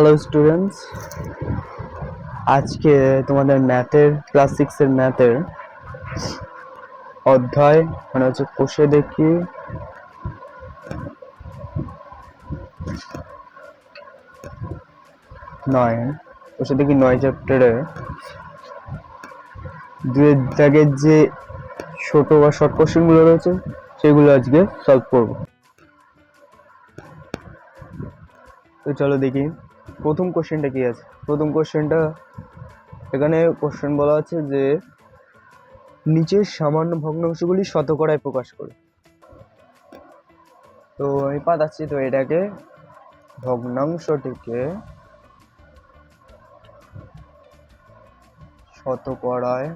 Hello students, আজকে তোমাদের ম্যাথের ক্লাস 6 এর ম্যাথের অধ্যায় মানে হচ্ছে কোষে দেখি 9, কোষে দেখি 9 চ্যাপ্টারে দুয়ের দাগের যে ছোট বা শর্ট কোশ্চেনগুলো রয়েছে সেগুলো আজকে সলভ করব। তো চলো দেখি প্রথম কোশ্চেনটা কি আছে। প্রথম কোশ্চেনটা এখানে কোশ্চেন বলা আছে যে নিচের সামান্য ভগ্নাংশগুলি শতকরায় প্রকাশ করে। তো আমি পাচ্ছি, তো এটাকে ভগ্নাংশটিকে শতকরায়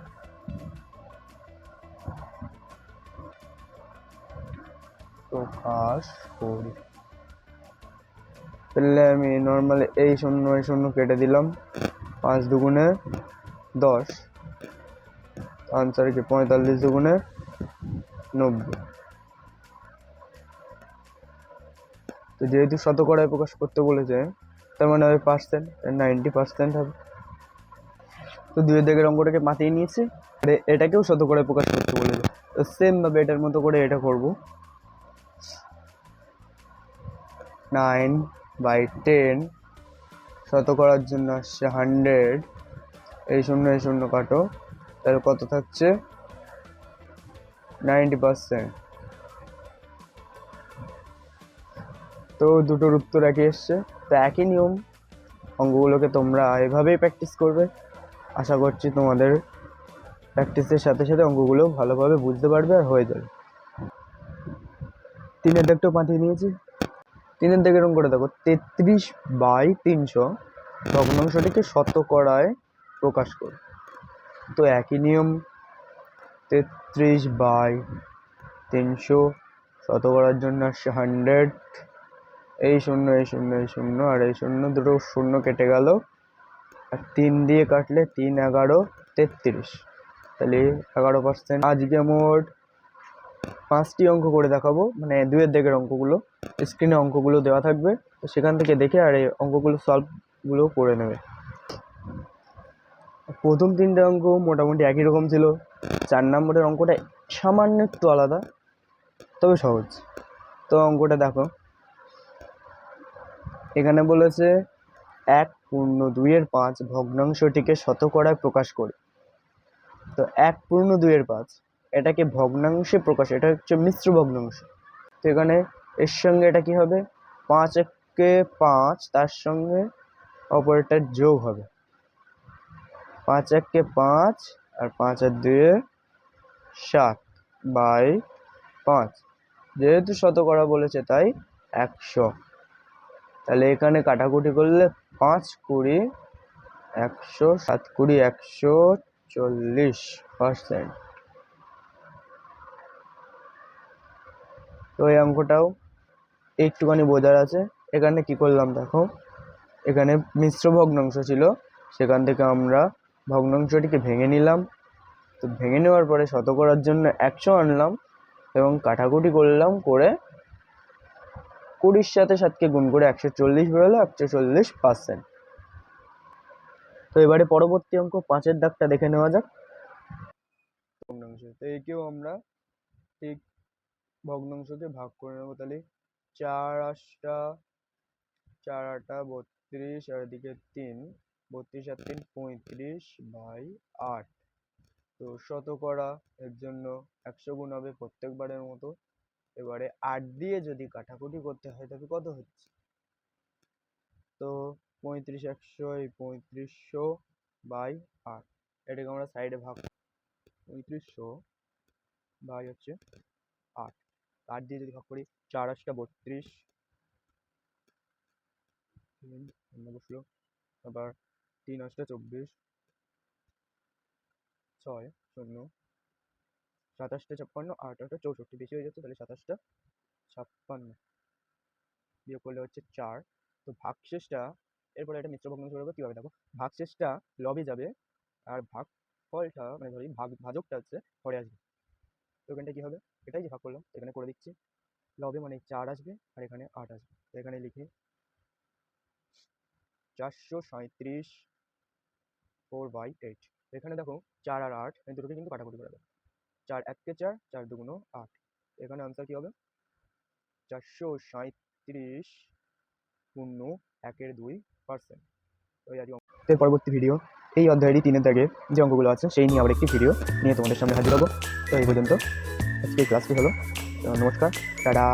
প্রকাশ করি। তাহলে আমি নর্মালি এই শূন্য কেটে দিলাম, 5 দুগুণে 10, আনসার কি 45 দুগুণে 90। তো যেহেতু শতকরায় প্রকাশ করতে বলেছে তার মানে হবে পার্সেন্ট, 90% হবে। তো দুইয়ের দিকের অঙ্কটাকে মাতিয়ে নিয়েছি, এটাকেও শতকরায় প্রকাশ করতে বলেছে। তো সেম ভাবে এটার মতো করে এটা করব। 9/10 শতকরার জন্য আসছে 100, এই শূন্য কাটো, তাহলে কত থাকছে 90%। তো দুটোর উত্তর একই এসছে। তো একই নিয়ম, অঙ্কগুলোকে তোমরা এভাবেই প্র্যাকটিস করবে। আশা করছি তোমাদের প্র্যাকটিসের সাথে সাথে অঙ্কগুলো ভালোভাবে বুঝতে পারবে আর হয়ে যাবে। 3-এর দাগটাও পাঠিয়ে নিয়েছি। 3-এর দাগের অঙ্কটা দেখো, 33/300 ভগ্নাংশটিকে শতকরায় প্রকাশ করে। তো একই নিয়ম, 33/300 শতকরার জন্য আসছে 100, এই শূন্য আর এই দুটো শূন্য কেটে গেল, আর 3 দিয়ে কাটলে 3 11 33, তাহলে 11%। আজকে মোট 5টি অঙ্ক করে দেখাবো, মানে দুইয়ের দিকের অঙ্কগুলো স্ক্রিনে অঙ্কগুলো দেওয়া থাকবে, তো সেখান থেকে দেখে আর এই অঙ্কগুলো সলভগুলো করে নেবে। প্রথম 3টে অঙ্ক মোটামুটি একই রকম ছিল। 4 নম্বরের অঙ্কটা সামান্য একটু আলাদা, তবে সহজ। তো অঙ্কটা দেখো, এখানে বলেছে 1/2/5 ভগ্নাংশটিকে শতকরায় প্রকাশ করে। তো 1/2/5 এটাকে ভগ্নাংশে প্রকাশ, এটা হচ্ছে মিশ্র ভগ্নাংশ। তো এখানে এর সঙ্গে এটা কি হবে, 5 × 5, তার সঙ্গে অপরেরটার যোগ হবে। 5 × 5 আর 5 আর 2 7/5, যেহেতু শতকরা বলেছে তাই 100। তাহলে এখানে কাটাকুটি করলে 5 20 100, 7 20 140%। তো এই অঙ্কটাও একটুখানি বোঝার আছে। এখানে কি করলাম দেখো, এখানে মিশ্র ভগ্নাংশ ছিল, সেখান থেকে আমরা ভগ্নাংশটিকে ভেঙে নিলাম। তো ভেঙে নেওয়ার পরে শতকরার জন্য 100 আনলাম এবং কাটাকুটি করলাম, করে 20-র সাথে 7কে গুণ করে 140 বেরোলো, 140%। তো এবারে পরবর্তী অঙ্ক 5-এর দাগটা দেখে নেওয়া যাক। ভগ্নাংশ, তো একেও আমরা ঠিক ভগ্নাংশকে ভাগ করে নেবো। তাহলে 4 8 4 8 32, আর এদিকে 3, 32 আর 3 35/8। তো শতকরা এর জন্য 100 গুণ হবে প্রত্যেকবারের মতো। এবারে 8 দিয়ে যদি কাটাকুটি করতে হয় তবে কত হচ্ছে, তো 35 100, এই 3500/8, এটাকে আমরা সাইডে ভাগ, 3500/8। 8 দিয়ে যদি ভাগ করি, 4 8 32, বসলো, আবার 3 8 24, 6 0, 27 56, 8 8 64, বেশি হয়ে যাচ্ছে, তাহলে 27 56 বিয়োগ করলে হচ্ছে 4। তো ভাগশেষটা, এরপরে এটা মিশ্র ভগ্নাংশ করবো কিভাবে দেখো, ভাগশেষটা লবে যাবে আর ভাগ ফলটা মানে ধরি ভাজকটা হচ্ছে পরে আসবে। তো এখানটা কি হবে, এটাই যে ভাগ করলাম এখানে করে দিচ্ছি। লবে মানে 4 আসবে আর এখানে 8 আসবে। তো এখানে লিখি 437 4/8। এখানে দেখো 4 আর 8 এই দুটোকে কিন্তু কাটাকুটি করে দেবে। 4 1 4, 4 2 8। এখানে আনসার কি হবে? 437 পূর্ণ 1/2%। তো এই আজকে এর পরবর্তী ভিডিও এই অধ্যায়েরই 3-এর দাগে যে অঙ্কগুলো আছে সেই নিয়ে আবার একটি ভিডিও নিয়ে তোমাদের সামনে হাজির হবো। তো এই পর্যন্ত আজকে ক্লাসটি হলো। তো নমস্কার, টাটা।